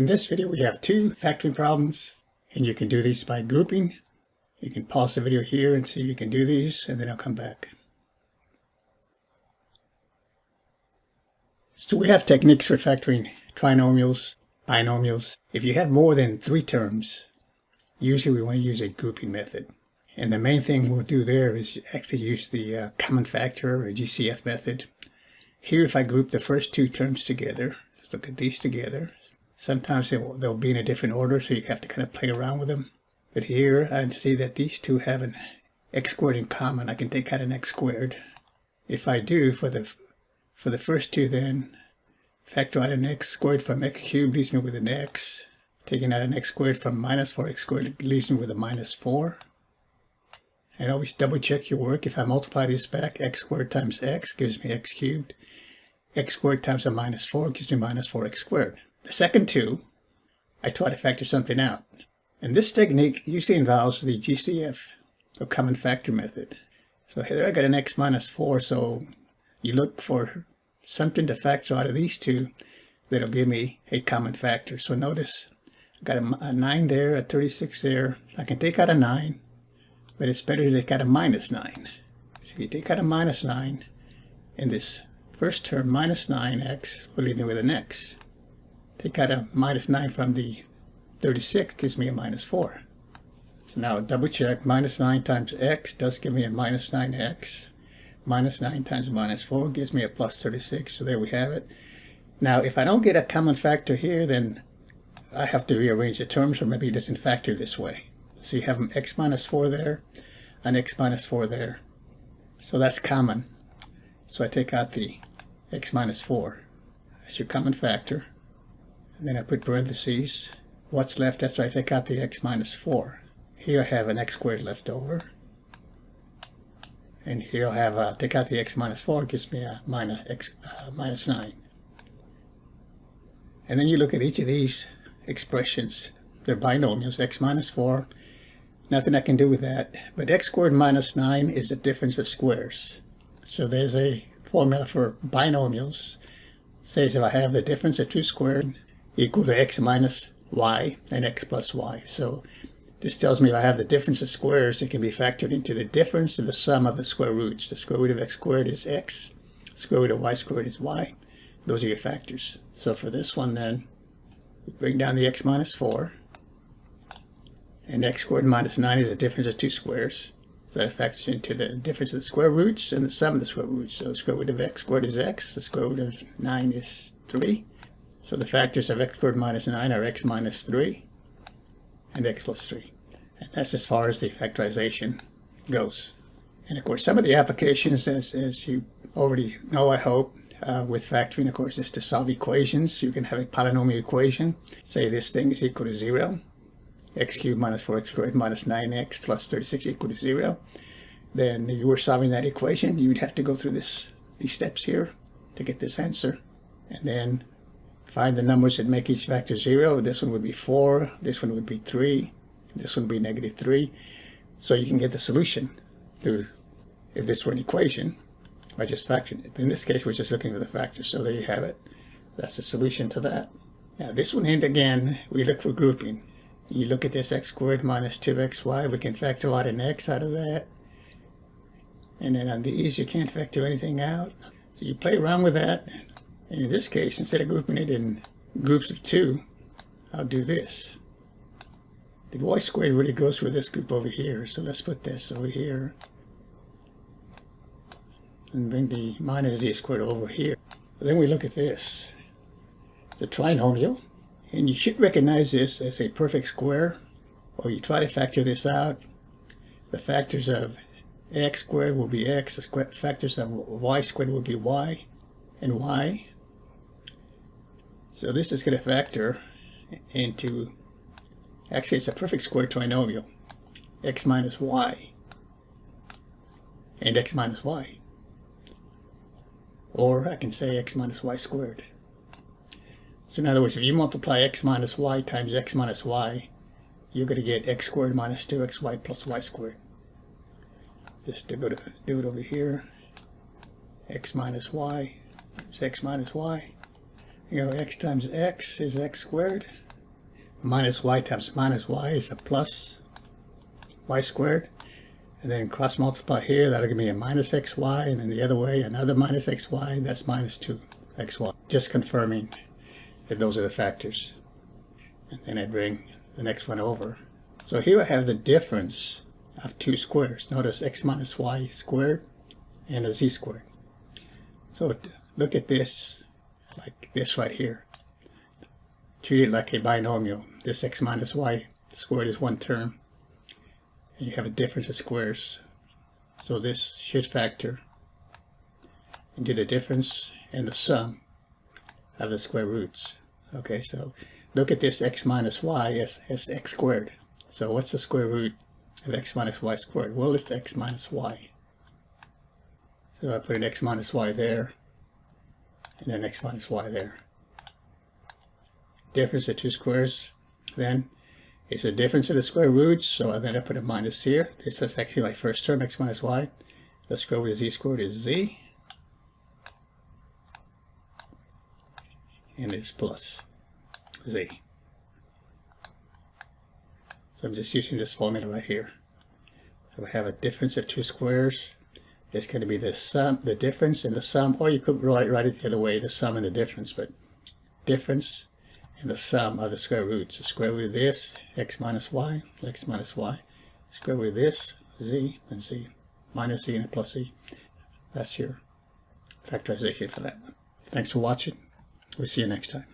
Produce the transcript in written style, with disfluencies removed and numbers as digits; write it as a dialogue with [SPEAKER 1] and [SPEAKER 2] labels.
[SPEAKER 1] In this video, we have two factoring problems, and you can do these by grouping. You can pause the video here and see if you can do these, and then I'll come back. So we have techniques for factoring trinomials, binomials. If you have more than 3 terms, usually we want to use a grouping method. And the main thing we'll do there is actually use the common factor or GCF method. Here, if I group the first 2 terms together, let's look at these together. Sometimes they'll be in a different order, so you have to kind of play around with them. But here, I see that these two have an x squared in common. I can take out an x squared. If I do, for the first 2 then, factor out an x squared from x cubed leaves me with an x. Taking out an x squared from minus 4x squared leaves me with a minus 4. And always double check your work. If I multiply this back, x squared times x gives me x cubed. X squared times a minus 4 gives me minus 4x squared. The second 2, I try to factor something out. And this technique usually involves the GCF, or common factor method. So here I got an x minus 4, so you look for something to factor out of these 2 that'll give me a common factor. So notice, I got a 9 there, a 36 there. I can take out a 9, but it's better to take out a minus 9. So if you take out a minus 9, in this first term, minus 9x will leave me with an x. Take out a minus 9 from the 36 gives me a minus 4. So now double check, minus 9 times x does give me a minus 9x. Minus 9 times minus 4 gives me a plus 36, so there we have it. Now if I don't get a common factor here, then I have to rearrange the terms, or maybe it doesn't factor this way. So you have an x minus 4 there, an x minus 4 there. So that's common. So I take out the x minus 4. That's your common factor. And then I put parentheses. What's left after I take out the x minus 4? Here I have an x squared left over. And here I'll have, take out the x minus 4, gives me a minus 9. And then you look at each of these expressions. They're binomials, x minus 4. Nothing I can do with that. But x squared minus 9 is the difference of squares. So there's a formula for binomials. It says if I have the difference of 2 squared equal to x minus y and x plus y. So this tells me if I have the difference of squares, it can be factored into the difference of the sum of the square roots. The square root of x squared is x. Square root of y squared is y. Those are your factors. So for this one then, we bring down the x minus 4. And x squared minus 9 is the difference of 2 squares. So that factors into the difference of the square roots and the sum of the square roots. So the square root of x squared is x. The square root of 9 is 3. So the factors of x squared minus 9 are x minus 3 and x plus 3. And that's as far as the factorization goes. And of course, some of the applications, as you already know, I hope, with factoring, of course, is to solve equations. You can have a polynomial equation. Say this thing is equal to 0. X cubed minus 4x squared minus 9x plus 36 equal to 0. Then if you were solving that equation, you would have to go through these steps here to get this answer. And then find the numbers that make each factor 0. This one would be 4. This one would be 3. This one would be negative 3. So you can get the solution to, if this were an equation, by just factoring it. In this case, we're just looking for the factors. So there you have it. That's the solution to that. Now this one, and again, we look for grouping. You look at this x squared minus 2xy. We can factor out an x out of that. And then on these, you can't factor anything out. So you play around with that. And in this case, instead of grouping it in groups of 2, I'll do this. The y squared really goes with this group over here. So let's put this over here. And bring the minus z squared over here. Then we look at this. It's a trinomial. And you should recognize this as a perfect square, or you try to factor this out. The factors of x squared will be x, the factors of y squared will be y and y. So this is going to factor into, actually it's a perfect square trinomial, x minus y and x minus y. Or I can say x minus y squared. So in other words, if you multiply x minus y times x minus y, you're going to get x squared minus 2xy plus y squared. Just to do it over here, x minus y times x minus y. You know, x times x is x squared. minus y times minus y is a plus y squared. And then cross multiply here, that'll give me a minus xy, and then the other way, another minus xy, that's minus 2xy. Just confirming that those are the factors. And then I bring the next one over. So here I have the difference of two squares. Notice x minus y squared and a z squared. So look at this, like this right here. Treat it like a binomial. This x minus y squared is one term. And you have a difference of squares. So this should factor into the difference and the sum of the square roots. Okay, so look at this x minus y as x squared. So what's the square root of x minus y squared? Well, it's x minus y. So I put an x minus y there, and then x minus y there. Difference of two squares, then, is the difference of the square roots, so then I put a minus here. This is actually my first term, x minus y. The square root of z squared is z. And it's plus z. So I'm just using this formula right here. So I have a difference of two squares. It's going to be the sum, the difference and the sum, or you could write it the other way, the sum and the difference, but difference and the sum of the square roots. The square root of this, x minus y, square root of this, z, and z, minus z and plus z. That's your factorization for that one. Thanks for watching. We'll see you next time.